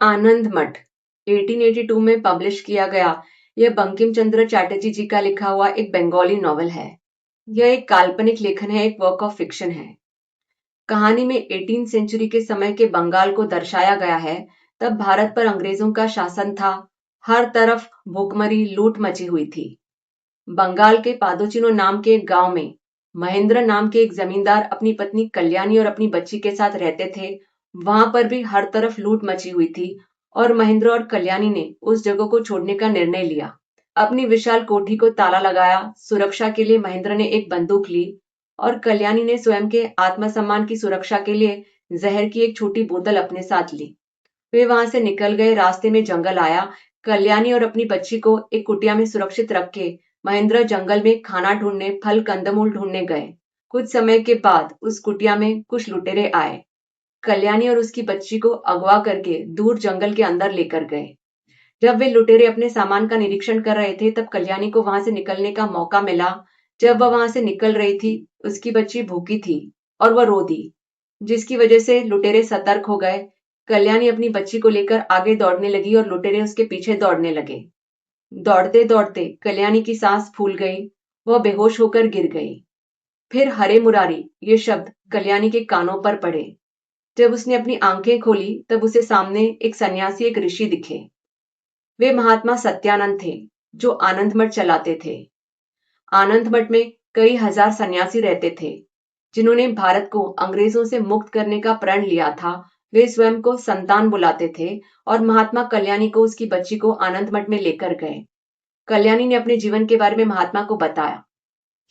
आनंद मठ 1882 में पब्लिश किया गया यह बंकिम चंद्र चटर्जी जी का लिखा हुआ एक बंगाली नॉवल है। यह एक काल्पनिक लेखन है, एक वर्क ऑफ फिक्शन है। कहानी में 18 सेंचुरी के समय के बंगाल को दर्शाया गया है। तब भारत पर अंग्रेजों का शासन था। हर तरफ भूखमरी लूट मची हुई थी। बंगाल के पादोचिनो नाम के एक गांव में महेंद्र नाम के एक जमींदार अपनी पत्नी कल्याणी और अपनी बच्ची के साथ रहते थे। वहां पर भी हर तरफ लूट मची हुई थी और महेंद्र और कल्याणी ने उस जगह को छोड़ने का निर्णय लिया। अपनी विशाल कोठी को ताला लगाया। सुरक्षा के लिए महेंद्र ने एक बंदूक ली और कल्याणी ने स्वयं के आत्मसम्मान की सुरक्षा के लिए जहर की एक छोटी बोतल अपने साथ ली। वे वहां से निकल गए। रास्ते में जंगल आया। कल्याणी और अपनी बच्ची को एक कुटिया में सुरक्षित रख के महेंद्र जंगल में खाना ढूंढने, फल कंदमूल ढूंढने गए। कुछ समय के बाद उस कुटिया में कुछ लुटेरे आए। कल्याणी और उसकी बच्ची को अगवा करके दूर जंगल के अंदर लेकर गए। जब वे लुटेरे अपने सामान का निरीक्षण कर रहे थे, तब कल्याणी को वहां से निकलने का मौका मिला। जब वह वहां से निकल रही थी, उसकी बच्ची भूखी थी और वह रो दी, जिसकी वजह से लुटेरे सतर्क हो गए। कल्याणी अपनी बच्ची को लेकर आगे दौड़ने लगी और लुटेरे उसके पीछे दौड़ने लगे। दौड़ते दौड़ते कल्याणी की सांस फूल गई। वह बेहोश होकर गिर गई। फिर हरे मुरारी ये शब्द कल्याणी के कानों पर पड़े। जब उसने अपनी आंखें खोली, तब उसे सामने एक सन्यासी, एक ऋषि दिखे। वे महात्मा सत्यानंद थे, जो आनंद मठ चलाते थे। आनंद मठ में कई हजार सन्यासी रहते थे, जिन्होंने भारत को अंग्रेजों से मुक्त करने का प्रण लिया था। वे स्वयं को संतान बुलाते थे और महात्मा कल्याणी को, उसकी बच्ची को आनंद मठ में लेकर गए। कल्याणी ने अपने जीवन के बारे में महात्मा को बताया।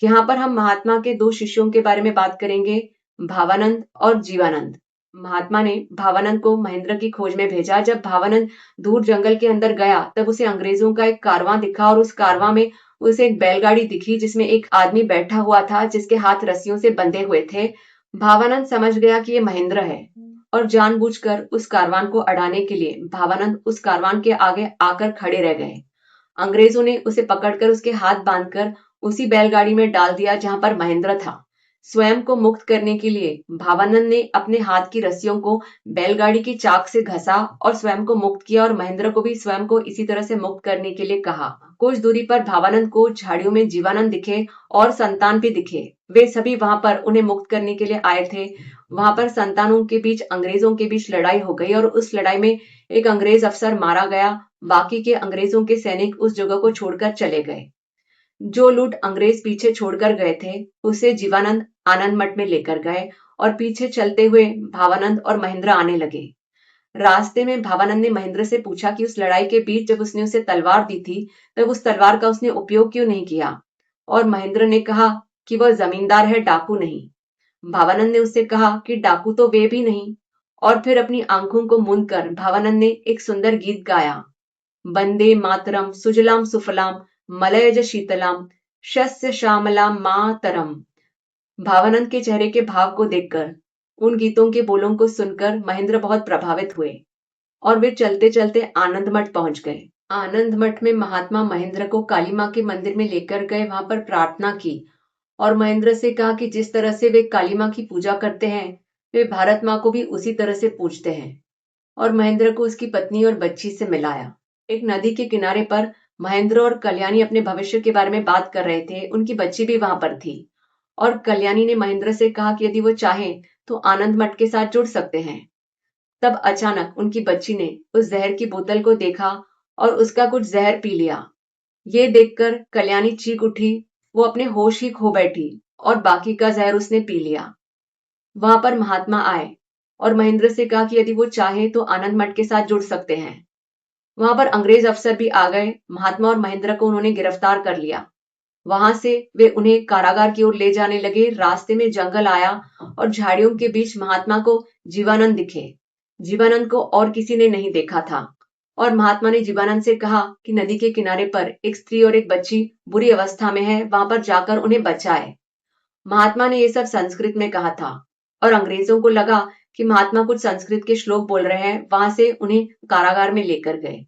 यहाँ पर हम महात्मा के दो शिष्यों के बारे में बात करेंगे, भावानंद और जीवानंद। महात्मा ने भावानंद को महेंद्र की खोज में भेजा। जब भावानंद दूर जंगल के अंदर गया, तब उसे अंग्रेजों का एक कारवां दिखा और उस कारवां में उसे एक बैलगाड़ी दिखी, जिसमें एक आदमी बैठा हुआ था, जिसके हाथ रस्सियों से बंधे हुए थे। भावानंद समझ गया कि ये महेंद्र है और जानबूझकर उस कारवान को अड़ाने के लिए भावानंद उस कारवान के आगे आकर खड़े रह गए। अंग्रेजों ने उसे पकड़कर उसके हाथ बांधकर उसी बैलगाड़ी में डाल दिया जहां पर महेंद्र था। स्वयं को मुक्त करने के लिए भावानंद ने अपने हाथ की रस्सियों को बैलगाड़ी की चाक से घसा और स्वयं को मुक्त किया और महेंद्र को भी स्वयं को इसी तरह से मुक्त करने के लिए कहा। कुछ दूरी पर भावानंद को झाड़ियों में जीवानंद दिखे और संतान भी दिखे। वे सभी वहां पर उन्हें मुक्त करने के लिए आए थे। वहां पर संतानों के बीच, अंग्रेजों के बीच लड़ाई हो गई और उस लड़ाई में एक अंग्रेज अफसर मारा गया। बाकी के अंग्रेजों के सैनिक उस जगह को छोड़कर चले गए। जो लूट अंग्रेज पीछे छोड़कर गए थे, उसे जीवानंद आनंद मठ में लेकर गए और पीछे चलते हुए भावानंद और महेंद्र आने लगे। रास्ते में भावानंद ने महेंद्र से पूछा कि उस लड़ाई के बीच जब उसने उसे तलवार दी थी, तब उस तलवार का उसने उपयोग क्यों नहीं किया। और महेंद्र ने कहा कि वह जमींदार है, डाकू नहीं। भावानंद ने उससे कहा कि डाकू तो वे भी नहीं। और फिर अपनी आंखों को मूंद कर भावानंद ने एक सुंदर गीत गाया, वंदे मातरम सुजलाम सुफलाम मलयज शीतलाम शस्य श्यामलाम मातरम। भावानंद के चेहरे के भाव को देखकर, उन गीतों के बोलों को सुनकर महेंद्र बहुत प्रभावित हुए और वे चलते चलते आनंद मठ पहुंच गए। आनंद मठ में महात्मा महेंद्र को काली मां के मंदिर में लेकर गए। वहां पर प्रार्थना की और महेंद्र से कहा कि जिस तरह से वे काली मां की पूजा करते हैं, वे भारत मां को भी उसी तरह से पूजते हैं। और महेंद्र को उसकी पत्नी और बच्ची से मिलाया। एक नदी के किनारे पर महेंद्र और कल्याणी अपने भविष्य के बारे में बात कर रहे थे। उनकी बच्ची भी वहां पर थी और कल्याणी ने महेंद्र से कहा कि यदि वो चाहें तो आनंद मठ के साथ जुड़ सकते हैं। तब अचानक उनकी बच्ची ने उस जहर की बोतल को देखा और उसका कुछ जहर पी लिया। ये देखकर कल्याणी चीख उठी। वो अपने होश ही खो बैठी और बाकी का जहर उसने पी लिया। वहां पर महात्मा आए और महेंद्र से कहा कि यदि वो चाहे तो आनंद मठ के साथ जुड़ सकते हैं। वहां पर अंग्रेज अफसर भी आ गए। महात्मा और महेंद्र को उन्होंने गिरफ्तार कर लिया। वहां से वे उन्हें कारागार की ओर ले जाने लगे। रास्ते में जंगल आया और झाड़ियों के बीच महात्मा को जीवानंद दिखे। जीवानंद को और किसी ने नहीं देखा था और महात्मा ने जीवानंद से कहा कि नदी के किनारे पर एक स्त्री और एक बच्ची बुरी अवस्था में है, वहां पर जाकर उन्हें बचाए। महात्मा ने यह सब संस्कृत में कहा था और अंग्रेजों को लगा कि महात्मा कुछ संस्कृत के श्लोक बोल रहे हैं। वहां से उन्हें कारागार में लेकर गए।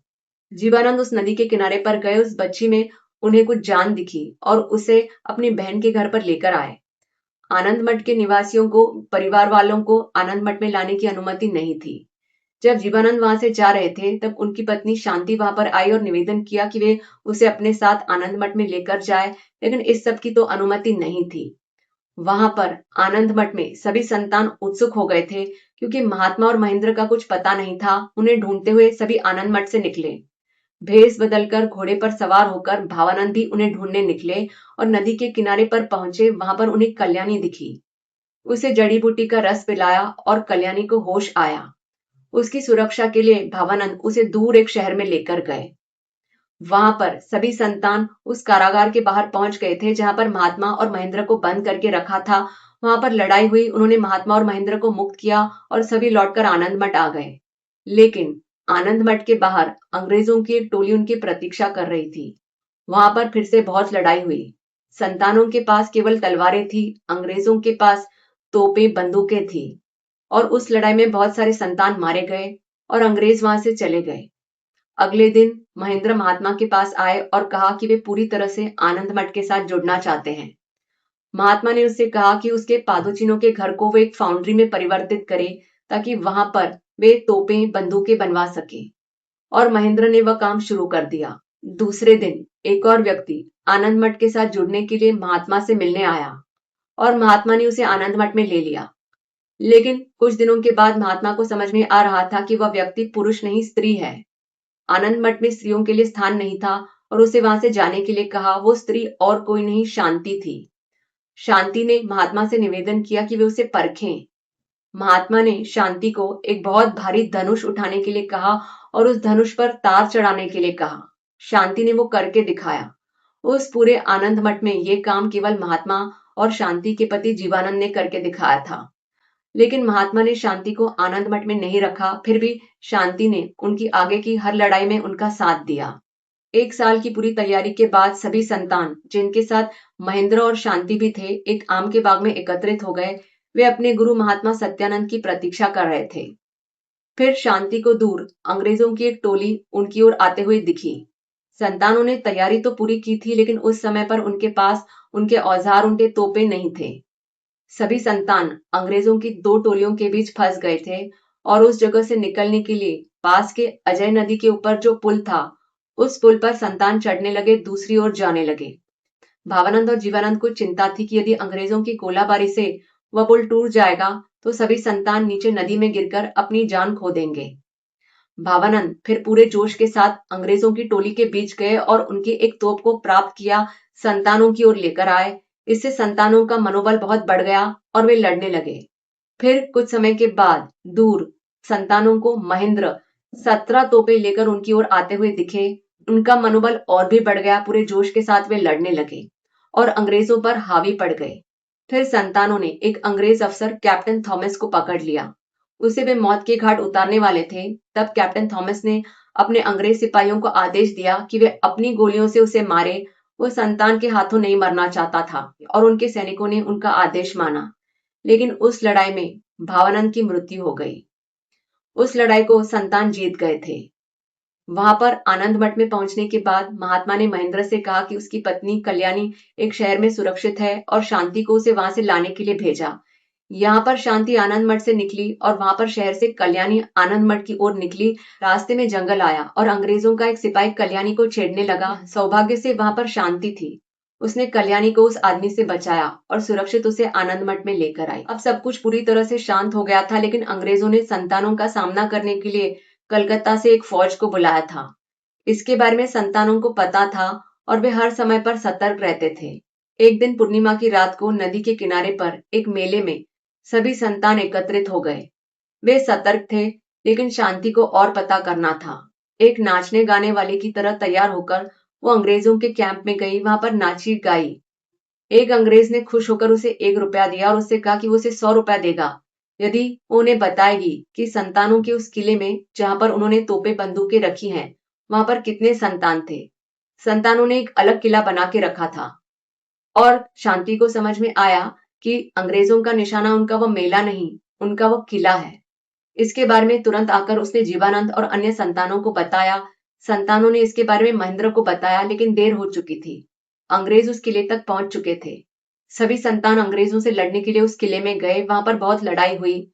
जीवानंद उस नदी के किनारे पर गए। उस बच्ची में उन्हें कुछ जान दिखी और उसे अपनी बहन के घर पर लेकर आए। आनंद मठ के निवासियों को, परिवार वालों को आनंद मठ में लाने की अनुमति नहीं थी। जब जीवानंद वहां से जा रहे थे तब उनकी पत्नी शांति वहां पर आई और निवेदन किया कि वे उसे अपने साथ आनंद मठ में लेकर जाए, लेकिन इस सब की तो अनुमति नहीं थी। वहां पर आनंद मठ में सभी संतान उत्सुक हो गए थे क्योंकि महात्मा और महेंद्र का कुछ पता नहीं था। उन्हें ढूंढते हुए सभी आनंद मठ से निकले। भेष बदलकर घोड़े पर सवार होकर भावानंद भी उन्हें ढूंढने निकले और नदी के किनारे पर पहुंचे। वहां पर उन्हें कल्याणी दिखी। उसे जड़ी बूटी का रस पिलाया और कल्याणी को होश आया। उसकी सुरक्षा के लिए भावानंद उसे दूर एक शहर में लेकर गए। वहां पर सभी संतान उस कारागार के बाहर पहुंच गए थे जहां पर महात्मा और महेंद्र को बंद करके रखा था। वहां पर लड़ाई हुई। उन्होंने महात्मा और महेंद्र को मुक्त किया और सभी लौटकर आनंद मठ आ गए। लेकिन आनंद मठ के बाहर अंग्रेजों की एक टोली उनकी प्रतीक्षा कर रही थी। वहां पर फिर से बहुत लड़ाई हुई। संतानों के पास केवल तलवारें थी, अंग्रेजों के पास तोपें बंदूकें थी। और उस लड़ाई में बहुत सारे संतान मारे गए और अंग्रेज वहां से चले गए। अगले दिन महेंद्र महात्मा के पास आए और कहा कि वे पूरी तरह से आनंद मठ के साथ जुड़ना चाहते हैं। महात्मा ने उससे कहा कि उसके पादोचिनों के घर को वो एक फाउंड्री में परिवर्तित करे ताकि वहां पर वे तोपें बंदूकें बनवा सके। और महेंद्र ने वह काम शुरू कर दिया। दूसरे दिन एक और व्यक्ति आनंद मठ के साथ जुड़ने के लिए महात्मा से मिलने आया और महात्मा ने उसे आनंद मठ में ले लिया। लेकिन कुछ दिनों के बाद महात्मा को समझ में आ रहा था कि वह व्यक्ति पुरुष नहीं स्त्री है। आनंद मठ में स्त्रियों के लिए स्थान नहीं था और उसे वहां से जाने के लिए कहा। वो स्त्री और कोई नहीं, शांति थी। शांति ने महात्मा से निवेदन किया कि वे उसे परखें। महात्मा ने शांति को एक बहुत भारी धनुष उठाने के लिए कहा और उस धनुष पर तार चढ़ाने के लिए कहा। शांति ने वो करके दिखाया। उस पूरे आनंद मठ में ये काम केवल महात्मा और शांति के पति जीवानंद ने करके दिखाया था। लेकिन महात्मा ने शांति को आनंद मठ में नहीं रखा। फिर भी शांति ने उनकी आगे की हर लड़ाई में उनका साथ दिया। एक साल की पूरी तैयारी के बाद सभी संतान, जिनके साथ महेंद्र और शांति भी थे, एक आम के बाग में एकत्रित हो गए। वे अपने गुरु महात्मा सत्यानंद की प्रतीक्षा कर रहे थे। फिर शांति को दूर अंग्रेजों की एक टोली उनकी ओर आते हुए दिखी। संतानों ने तैयारी तो पूरी की थी, लेकिन उस समय पर उनके पास उनके औजार, उनके तोपे नहीं थे। सभी संतान अंग्रेजों की दो टोलियों के बीच फंस गए थे और उस जगह से निकलने के लिए पास के अजय नदी के ऊपर जो पुल था, उस पुल पर संतान चढ़ने लगे, दूसरी ओर जाने लगे। भावानंद और जीवानंद को चिंता थी कि यदि अंग्रेजों की गोलाबारी से वह पुल टूट जाएगा तो सभी संतान नीचे नदी में गिरकर अपनी जान खो देंगे। भावानंद फिर पूरे जोश के साथ अंग्रेजों की टोली के बीच गए और उनकी एक तोप को प्राप्त किया, संतानों की ओर लेकर आए। इससे संतानों का मनोबल बहुत बढ़ गया और वे लड़ने लगे। फिर कुछ समय के बाद दूर संतानों को महेंद्र 17 तोपें लेकर उनकी ओर आते हुए दिखे। उनका मनोबल और भी बढ़ गया। पूरे जोश के साथ वे लड़ने लगे और अंग्रेजों पर हावी पड़ गए। फिर संतानों ने एक अंग्रेज अफसर कैप्टन थॉमस को पकड़ लिया। उसे वे मौत के घाट उतारने वाले थे। तब कैप्टन थॉमस ने अपने अंग्रेज सिपाहियों को आदेश दिया कि वे अपनी गोलियों से उसे मारे। वो संतान के हाथों नहीं मरना चाहता था और उनके सैनिकों ने उनका आदेश माना। लेकिन उस लड़ाई में भावानंद की मृत्यु हो गई। उस लड़ाई को संतान जीत गए थे। वहां पर आनंद मठ में पहुंचने के बाद महात्मा ने महेंद्र से कहा कि उसकी पत्नी कल्याणी एक शहर में सुरक्षित है और शांति को उसे वहां से लाने के लिए भेजा। यहाँ पर शांति आनंद मठ से निकली और वहां पर शहर से कल्याणी आनंद मठ की ओर निकली। रास्ते में जंगल आया और अंग्रेजों का एक सिपाही कल्याणी को छेड़ने लगा। सौभाग्य से वहां पर शांति थी। उसने कल्याणी को उस आदमी से बचाया और सुरक्षित उसे आनंद मठ में लेकर आई। अब सब कुछ पूरी तरह से शांत हो गया था, लेकिन अंग्रेजों ने संतानों का सामना करने के लिए कलकत्ता से एक फौज को बुलाया था। इसके बारे में संतानों को पता था और वे हर समय पर सतर्क रहते थे। एक दिन पूर्णिमा की रात को नदी के किनारे पर एक मेले में सभी संतान एकत्रित हो गए। वे सतर्क थे, लेकिन शांति को और पता करना था। एक नाचने गाने वाले की तरह तैयार होकर वो अंग्रेजों के कैंप में गई। वहां पर नाची गाई। एक अंग्रेज ने खुश होकर उसे 1 रुपया दिया और उससे कहा कि वो उसे 100 रुपया देगा यदि वो उन्हें बताएगी कि संतानों के उस किले में जहां पर उन्होंने तोपे बंदूकें रखी हैं, वहां पर कितने संतान थे। संतानों ने एक अलग किला बना के रखा था और शांति को समझ में आया कि अंग्रेजों का निशाना उनका वो मेला नहीं, उनका वो किला है। इसके बारे में तुरंत आकर उसने जीवानंद और अन्य संतानों को बताया। संतानों ने इसके बारे में महेंद्र को बताया, लेकिन देर हो चुकी थी। अंग्रेज उस किले तक पहुंच चुके थे। सभी संतान अंग्रेजों से लड़ने के लिए उस किले में गए। वहां पर बहुत लड़ाई हुई।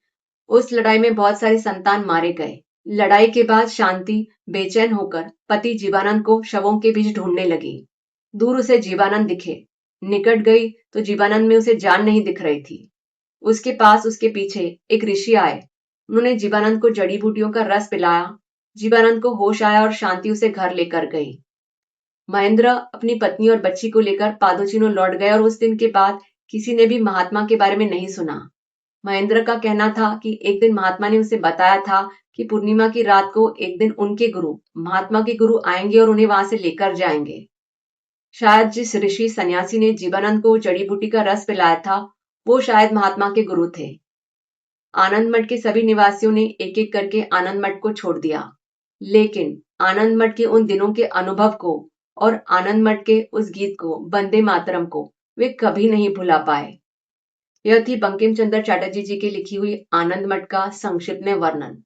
उस लड़ाई में बहुत सारे संतान मारे गए। लड़ाई के बाद शांति बेचैन होकर पति जीवानंद को शवों के बीच ढूंढने लगी। दूर उसे जीवानंद दिखे। निकट गई तो जीवानंद में उसे जान नहीं दिख रही थी। उसके पास उसके पीछे एक ऋषि आए। उन्होंने जीवानंद को जड़ी बूटियों का रस पिलाया। जीवानंद को होश आया और शांति उसे घर लेकर गई। महेंद्र अपनी पत्नी और बच्ची को लेकर पादोचिनो लौट गए और उस दिन के बाद किसी ने भी महात्मा के बारे में नहीं सुना। महेंद्र का कहना था कि एक दिन महात्मा ने उसे बताया था कि पूर्णिमा की रात को एक दिन उनके गुरु, महात्मा के गुरु आएंगे और उन्हें वहां से लेकर जाएंगे। शायद जिस ऋषि सन्यासी ने जीवानंद को जड़ी बूटी का रस पिलाया था, वो शायद महात्मा के गुरु थे। आनंद मठ के सभी निवासियों ने एक एक करके आनंद मठ को छोड़ दिया, लेकिन आनंद मठ के उन दिनों के अनुभव को और आनंद मठ के उस गीत को, वंदे मातरम को, वे कभी नहीं भुला पाए। यह थी बंकिम चंद्र चटर्जी जी की लिखी हुई आनंद मठ का संक्षिप्त में वर्णन।